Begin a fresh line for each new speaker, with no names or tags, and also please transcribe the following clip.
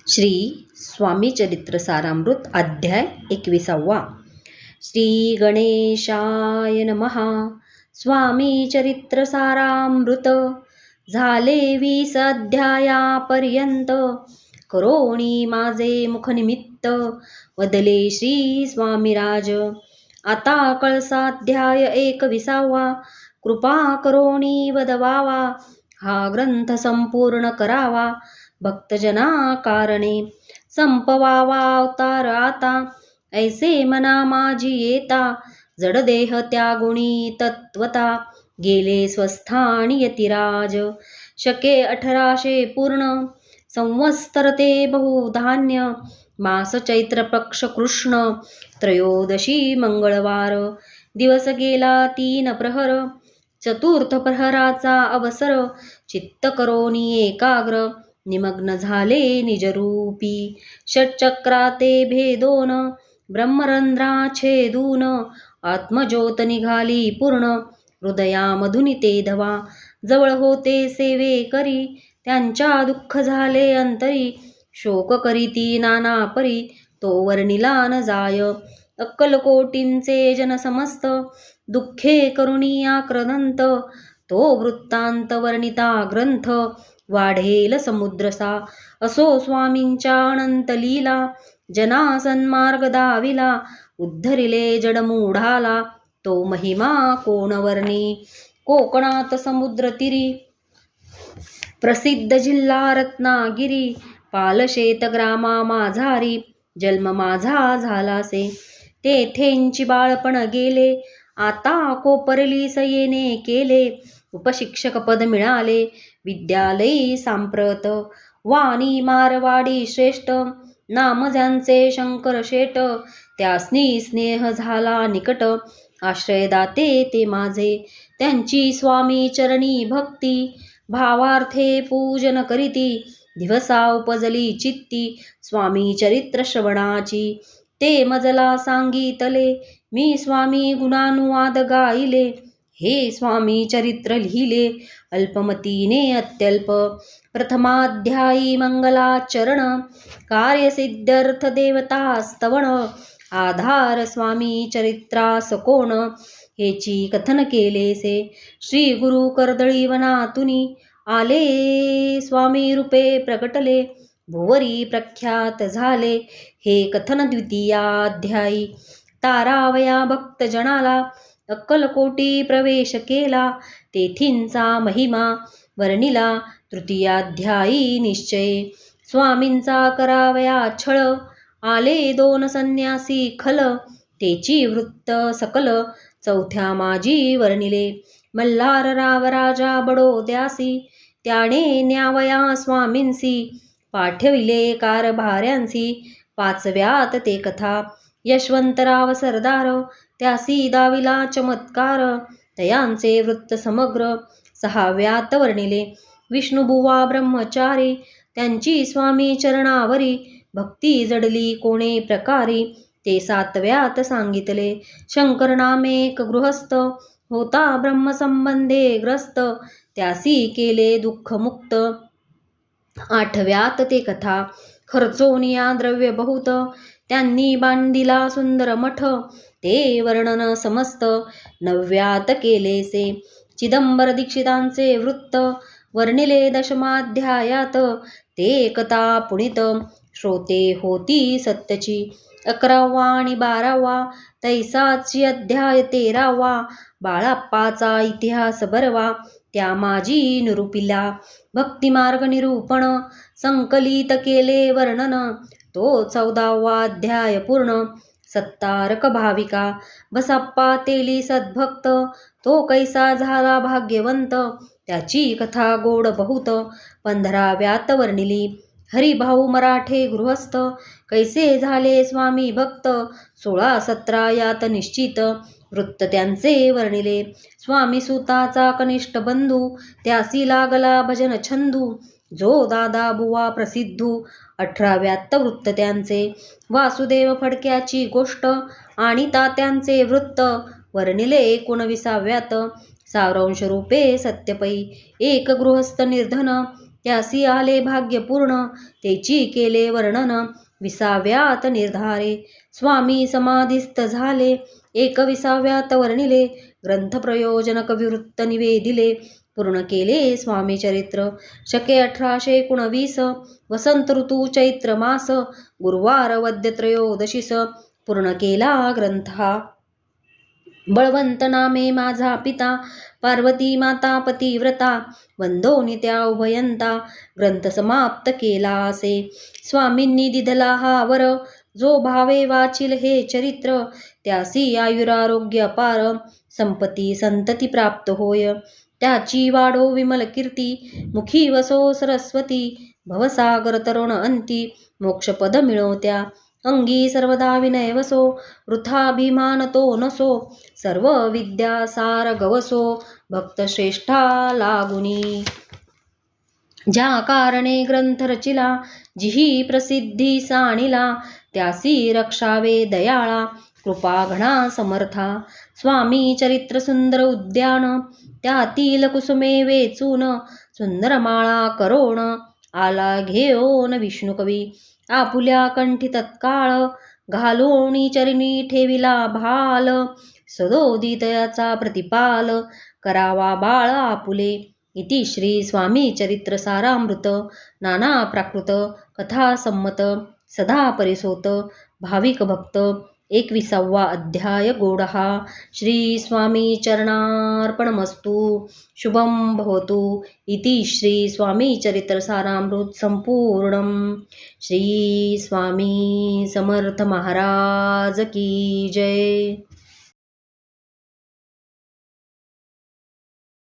श्री स्वामी चरित्र सारामृत अध्याय 21. श्री गणेशाय नमः. स्वामी चरित्र सारामृत झाले 20 अध्यायापर्यंत. करोणी माझे मुखनिमित्त वदले श्री स्वामीराज. आता कळसाध्याय 21. कृपा करोणी वदवावा, हा ग्रंथ संपूर्ण करावा. भक्तजना कारणे संपवावा अवतार आता. ऐसे मना माझी येता, जडदेह त्यागुणी तत्वता. गेले स्वस्थानी यतिराज, शके 1800 पूर्ण. संवत्सर ते बहुधान्य, मास चैत्र पक्ष कृष्ण. त्रयोदशी मंगळवार, दिवस गेला 3 प्रहर. चतुर्थ प्रहराचा अवसर, चित्त करोनी एकाग्र. निमग्न झाले निजरूपी, षटचक्राते भेदोन. ब्रह्मरंध्रा छेदून, आत्मज्योत निघाली पूर्ण. हृदयामधुनी ते धवा, जवळ होते सेवे करी. त्यांच्या दुःख झाले अंतरी, शोक करीती नाना परी. तो वर्णिला न जाय, अक्कलकोटींचे जन समस्त. दुःखे करुणी आक्रदंत, तो वृत्तांत वर्णिता ग्रंथ. वाढेल समुद्रसा, असो स्वामींच्या अनंत लीला. जना सन्मार्ग दाविला, उद्धरिले जडमूढाला. तो महिमा कोण वर्णी, कोकणात समुद्रतीरी. प्रसिद्ध जिल्हा रत्नागिरी, पालशेत ग्रामा माझारी. जन्म माझा झालासे, तेथेंची बाळपण गेले. आता कोपरली सयेने केले, उपशिक्षक पद मिळाले. विद्यालयी सांप्रत, वाणी मारवाडी श्रेष्ठ. नाम ज्यांचे शंकर शेट, त्यासनी स्नेह झाला निकट. आश्रयदाते ते माझे, त्यांची स्वामी चरणी भक्ती. भावार्थे पूजन करीती, दिवसा उपजली चित्ती. स्वामी चरित्र श्रवणाची, ते मजला सांगितले. मी स्वामी गुणानुवाद गाईले, हे स्वामी चरित्र लिहिले. अल्पमतीने अत्यल्प, प्रथमाध्यायी मंगलाचरण. कार्यसिद्ध्यर्थ देवता स्तवण, आधार स्वामी चरित्रास कोण. हेची कथन केलेसे, श्री गुरु कर्दळी वनातुनी. आले स्वामी रूपे प्रगटले, भुवरी प्रख्यात झाले. हे कथन द्वितीयाध्यायी. तारावया भक्तजनाला, अक्कलकोटी प्रवेश केला. तेथींचा महिमा वर्णिला. तृतीयाध्यायी निश्चय, स्वामींचा करावया छळ. आले 2 संन्यासी खल, तेची वृत्त सकल. चौथ्या माजी वर्णिले, मल्हारराव राजा बडोद्यासी. त्याने न्यावया स्वामींसी, पाठविले कारभाऱ्यांसी. 5व्यात ते कथा, यशवंतराव सरदार. त्यासी दाविला चमत्कार, तयांचे वृत्त समग्र. 6व्यात वर्णिले, विष्णुबुवा ब्रह्मचारी. त्यांची स्वामी चरणावरी, भक्ती जडली कोणे प्रकारी. ते 7व्यात सांगितले, शंकर नामे एक गृहस्थ. होता ब्रह्मसंबंधे ग्रस्त, त्यासी केले दुःखमुक्त. 8व्यात ते कथा, खर्चोनिया द्रव्य बहुत. त्यांनी बांधिला सुंदर मठ, ते वर्णन समस्त. 9व्यात केलेसे, चिदंबर दीक्षितांचे वृत्त. वर्णिले दशमाध्यायात, ते कथा पुनित. श्रोते होती सत्यची, 11वा आणि 12वा. तैसाची अध्याय 13वा. बाळाप्पाचा इतिहास बरवा, त्या माजी निरूपिला. भक्तिमार्ग निरूपण, संकलित केले वर्णन. तो 14वा अध्याय पूर्ण. सत्तारक भाविका, बसाप्पा तेली सद्भक्त. तो कैसा झाला भाग्यवंत, त्याची कथा गोड बहुत. 15व्यात वर्णिली, हरिभाऊ मराठे गृहस्थ. कैसे झाले स्वामी भक्त, 16-17 यात निश्चित. वृत्त त्यांचे वर्णिले, स्वामी सुताचा कनिष्ठ बंधू. त्यासी लागला भजन छंदू, जो दादा बुवा प्रसिद्धू. 18व्यात वृत्त त्यांचे, वासुदेव फडक्याची गोष्ट. आणि तात्यांचे वृत्त वर्णिले. 19व्यात, सारांश रूपे सत्यपै. एक गृहस्थ निर्धन, त्यासी आले भाग्यपूर्ण तेची केले वर्णन 20व्यात निर्धारे स्वामी समाधिस्थ झाले 21व्यात वर्णिले ग्रंथ प्रयोजन कविवृत्त निवेदिले पूर्ण केले स्वामी चरित्र शके 1819 वसंत ऋतू चैत्र मास गुरुवार वद्य त्रयोदशीस पूर्ण केला ग्रंथ हा बळवंत नामे माझा पिता पार्वती माता पतिव्रता वंदोनी त्या उभयंता ग्रंथ समाप्त केला असे स्वामींनी दिधला हा वर जो भावे वाचिल हे चरित्र त्यासी आयुरारोग्य अपार संपत्ती संतती प्राप्त होय त्याची वाढो विमल कीर्ती मुखी वसो सरस्वती भवसागर तरुण अंती मोक्षपद मिळवत्या अंगी सर्वदा विनय वसो वृथाभिमान तो नसो सर्व विद्या सार गवसो भक्त श्रेष्ठा लागुनी ज्या कारणे ग्रंथ रचिला जिही प्रसिद्धी साणिला त्यासी रक्षावे दयाळा कृपा घणा समर्था स्वामी चरित्र सुंदर उद्यान त्यातील कुसुमे वेचून सुंदर माळा करोण आला घेऊन विष्णू कवी आपुल्या कंठी तत्काळ घालून चरणी ठेविला भाल सदोदित याचा प्रतिपाल करावा बाळ आपुले इति श्री स्वामी चरित्र सारामृत नाना प्राकृत कथा संमत सदा परिसोत भाविक भक्त 21वा अध्याय गोडहा श्री स्वामी चरणार्पणमस्तु शुभम भवतु इति श्री स्वामी चरित्र सारामृत संपूर्णम श्री स्वामी समर्थ महाराज की जय।